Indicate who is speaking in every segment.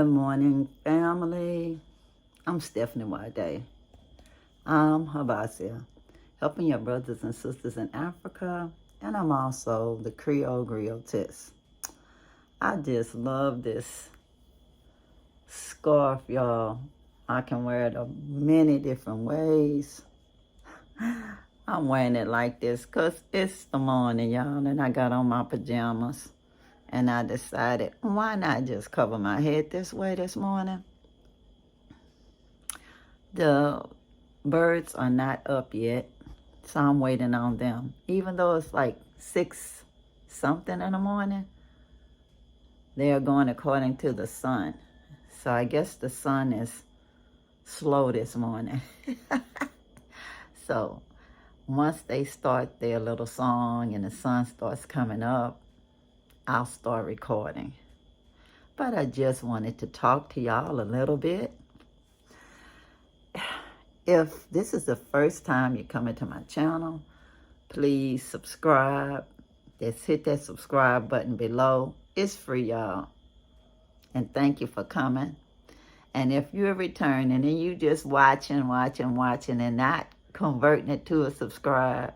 Speaker 1: Good morning, family. I'm Stephanie Wade. I'm HYBASIA, helping your brothers and sisters in Africa, and I'm also the Creole Griotess. I just love this scarf, y'all. I can wear it many different ways. I'm wearing it like this because it's the morning, y'all, and I got on my pajamas. And I decided, why not just cover my head this way this morning? The birds are not up yet, so I'm waiting on them. Even though it's like 6 something in the morning, they are going according to the sun. So I guess the sun is slow this morning. So once they start their little song and the sun starts coming up, I'll start recording. But I just wanted to talk to y'all a little bit. If this is the first time you're coming to my channel, please subscribe. Just hit that subscribe button below. It's free, y'all. And thank you for coming. And if you're returning and you just watching and not converting it to a subscribe,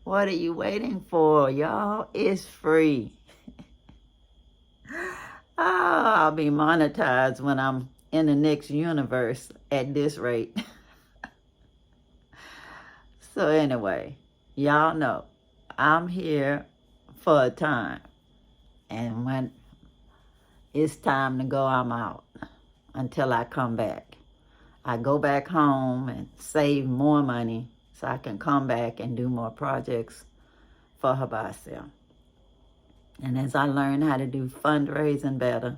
Speaker 1: what are you waiting for, y'all? It's free. I'll be monetized when I'm in the next universe at this rate. So anyway, y'all know I'm here for a time. And when it's time to go, I'm out until I come back. I go back home and save more money so I can come back and do more projects for HYBASIA. And as I learn how to do fundraising better,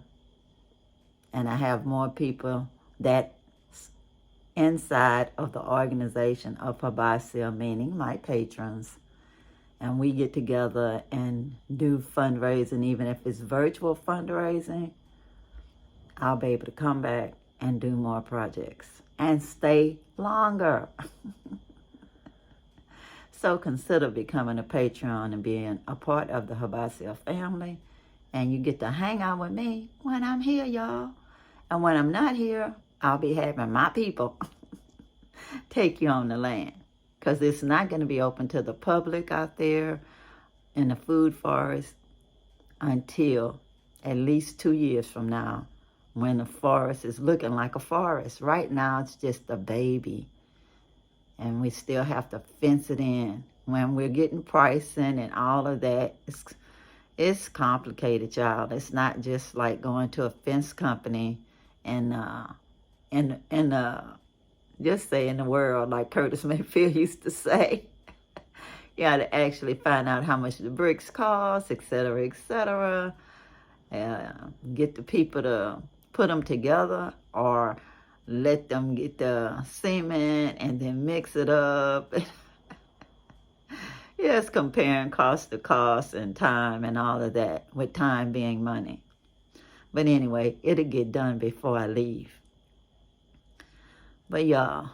Speaker 1: and I have more people that's inside of the organization of HYBASIA, meaning my patrons, and we get together and do fundraising, even if it's virtual fundraising, I'll be able to come back and do more projects and stay longer. So consider becoming a Patron and being a part of the HYBASIA family. And you get to hang out with me when I'm here, y'all. And when I'm not here, I'll be having my people take you on the land. Because it's not going to be open to the public out there in the food forest until at least 2 years from now, when the forest is looking like a forest. Right now, it's just a baby. And we still have to fence it in. When we're getting pricing and all of that, it's complicated, y'all. It's not just like going to a fence company and just say in the world, like Curtis Mayfield used to say. You got to actually find out how much the bricks cost, et cetera, get the people to put them together, or let them get the cement and then mix it up. Yes, comparing cost to cost and time and all of that, with time being money. But anyway, it'll get done before I leave. But y'all,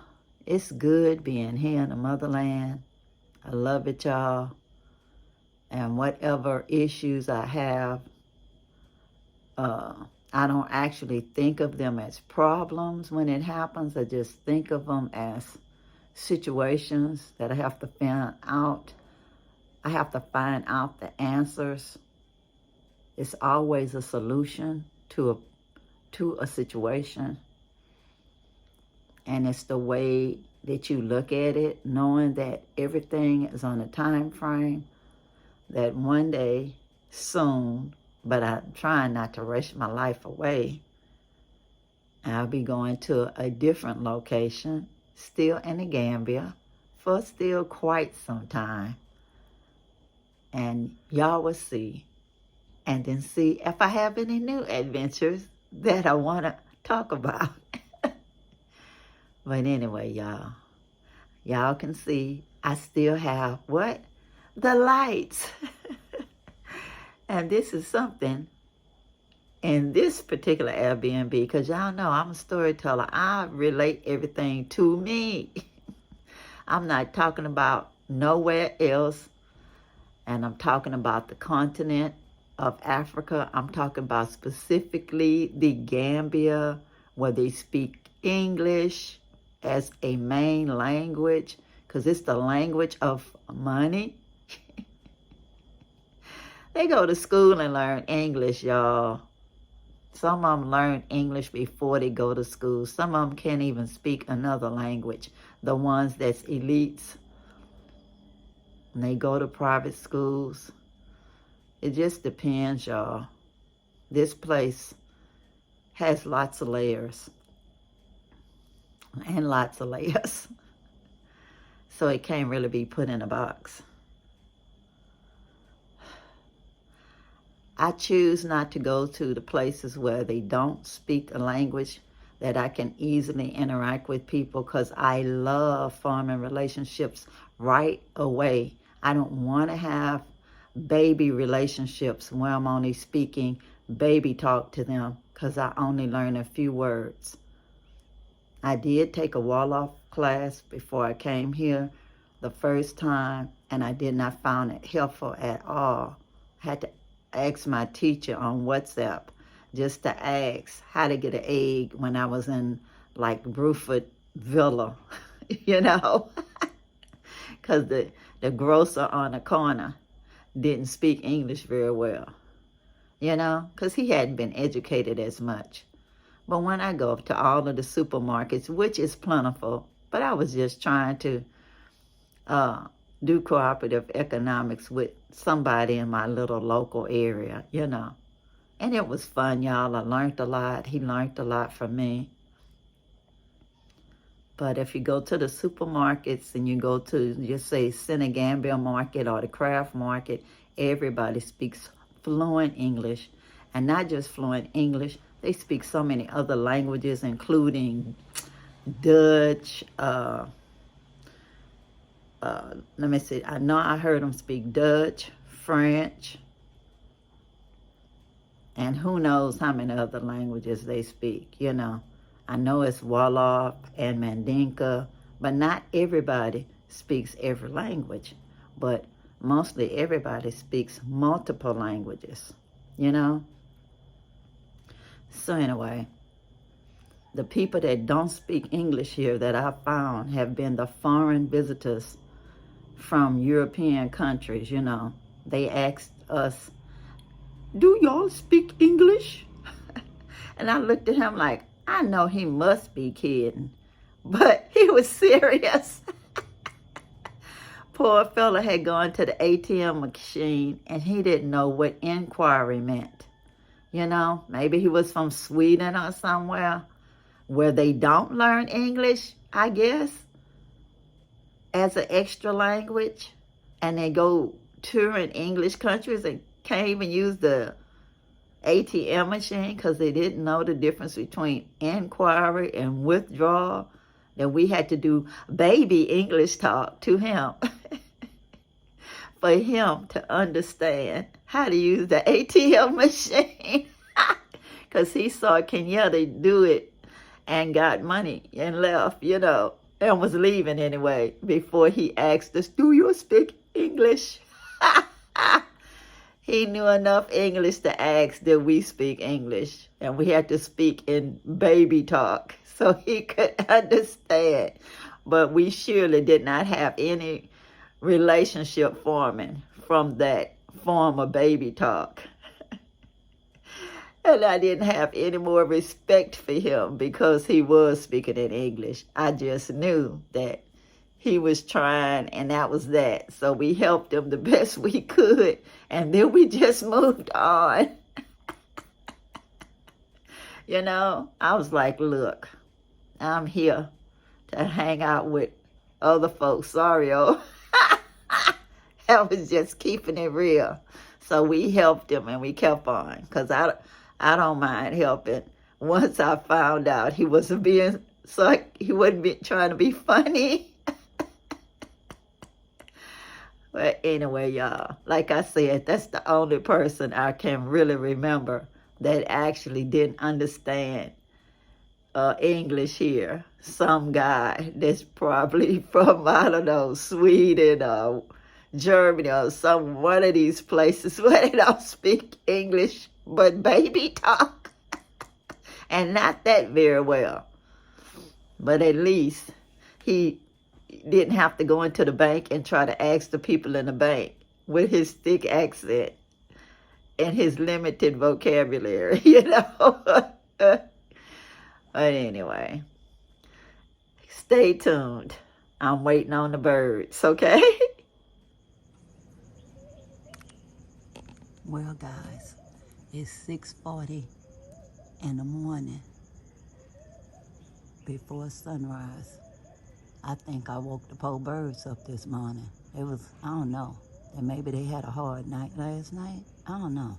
Speaker 1: it's good being here in the motherland. I love it, y'all. And whatever issues I have, I don't actually think of them as problems when it happens. I just think of them as situations that I have to find out. I have to find out the answers. It's always a solution to a situation. And it's the way that you look at it, knowing that everything is on a time frame, that one day, soon, but I'm trying not to rush my life away, I'll be going to a different location, still in the Gambia, for still quite some time. And y'all will see, and then see if I have any new adventures that I want to talk about. But anyway, y'all can see I still have what? The lights. And this is something in this particular Airbnb, because y'all know I'm a storyteller. I relate everything to me. I'm not talking about nowhere else. And I'm talking about the continent of Africa. I'm talking about specifically the Gambia, where they speak English as a main language, because it's the language of money. They go to school and learn English, y'all. Some of them learn English before they go to school. Some of them can't even speak another language. The ones that's elites, and they go to private schools. It just depends, y'all. This place has lots of layers. And lots of layers. So it can't really be put in a box. I choose not to go to the places where they don't speak a language that I can easily interact with people, because I love forming relationships right away. I don't want to have baby relationships where I'm only speaking baby talk to them, because I only learn a few words. I did take a Wolof class before I came here the first time, and I did not find it helpful at all. I had to ask my teacher on WhatsApp just to ask how to get an egg when I was in like Bruford Villa, you know, because the grocer on the corner didn't speak English very well, you know, because he hadn't been educated as much. But when I go to all of the supermarkets, which is plentiful, but I was just trying to do cooperative economics with somebody in my little local area, you know. And it was fun, y'all. I learned a lot. He learned a lot from me. But if you go to the supermarkets and you go to, just say, Senegambia market or the craft market, everybody speaks fluent English. And not just fluent English, they speak so many other languages, including Dutch. Let me see. I know I heard them speak Dutch, French, and who knows how many other languages they speak, you know. I know it's Wolof and Mandinka, but not everybody speaks every language. But mostly everybody speaks multiple languages, you know. So anyway, the people that don't speak English here that I found have been the foreign visitors from European countries, you know. They asked us, do y'all speak English? And I looked at him like, I know he must be kidding, but he was serious. Poor fella had gone to the ATM machine and he didn't know what inquiry meant. You know, maybe he was from Sweden or somewhere where they don't learn English, I guess, as an extra language, and they go touring English countries and can't even use the ATM machine because they didn't know the difference between inquiry and withdrawal, that we had to do baby English talk to him for him to understand how to use the ATM machine, because he saw Kenyatta do it and got money and left, you know, and was leaving anyway before he asked us, do you speak English? He knew enough English to ask that we speak English, and we had to speak in baby talk so he could understand. But we surely did not have any relationship forming from that form of baby talk. And I didn't have any more respect for him because he was speaking in English. I just knew that he was trying, and that was that. So we helped him the best we could, and then we just moved on. You know, I was like, look, I'm here to hang out with other folks. Sorry, oh. I was just keeping it real. So we helped him, and we kept on, because I don't mind helping. Once I found out he wasn't being, so he wasn't trying to be funny. But anyway, y'all, like I said, that's the only person I can really remember that actually didn't understand English here. Some guy that's probably from, I don't know, Sweden or Germany or one of these places where they don't speak English but baby talk, and not that very well. But at least he didn't have to go into the bank and try to ask the people in the bank with his thick accent and his limited vocabulary, But anyway, stay tuned. I'm waiting on the birds, okay? Well, guys, it's 6:40 in the morning before sunrise. I think I woke the poor birds up this morning. It was, I don't know, and maybe they had a hard night last night. I don't know.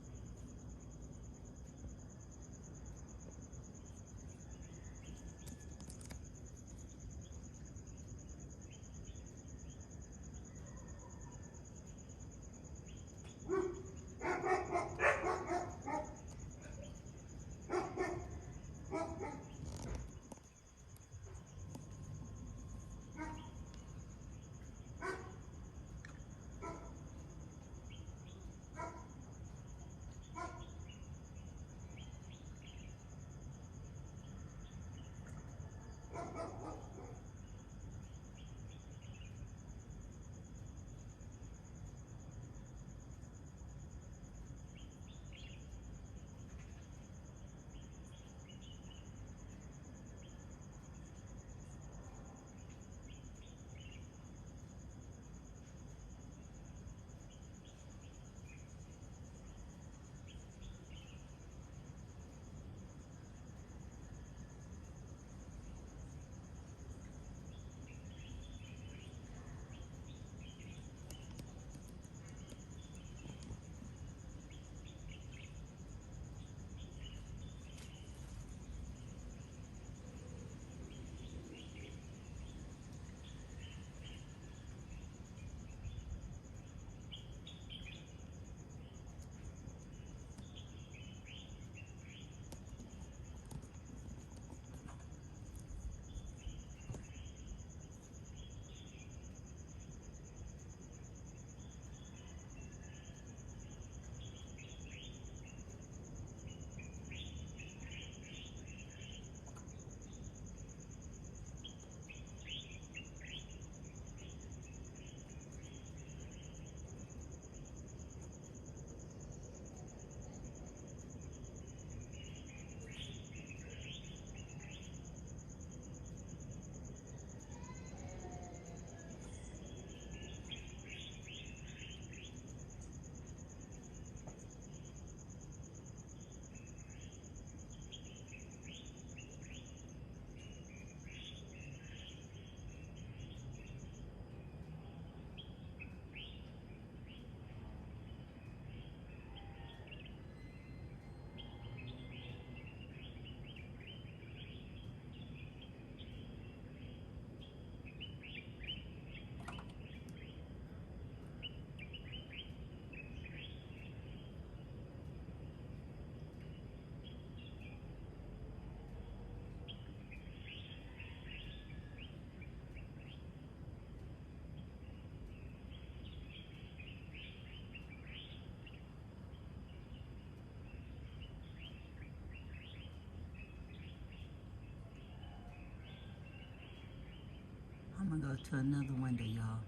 Speaker 1: I'm gonna go to another window, y'all.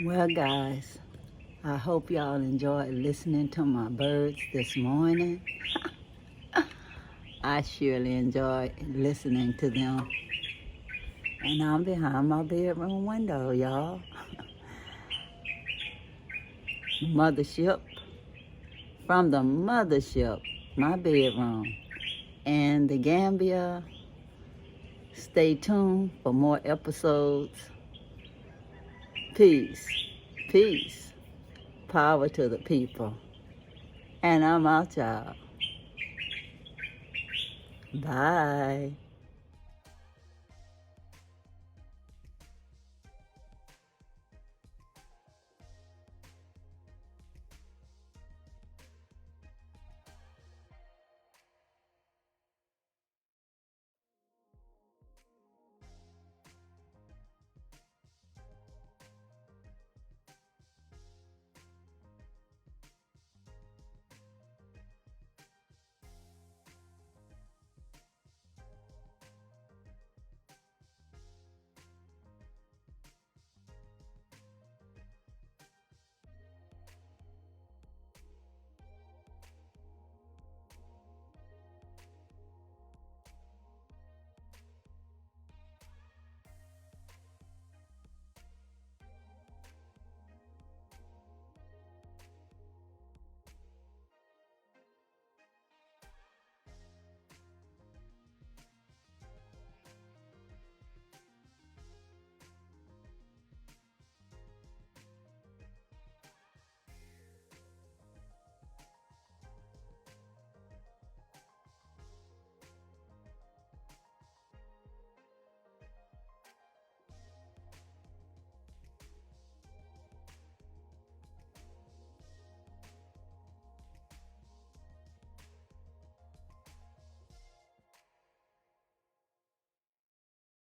Speaker 1: Well, guys, I hope y'all enjoyed listening to my birds this morning. I surely enjoyed listening to them. And I'm behind my bedroom window, y'all. Mothership. From the mothership, my bedroom. And the Gambia. Stay tuned for more episodes. Peace. Peace. Power to the people. And I'm out, y'all. Bye.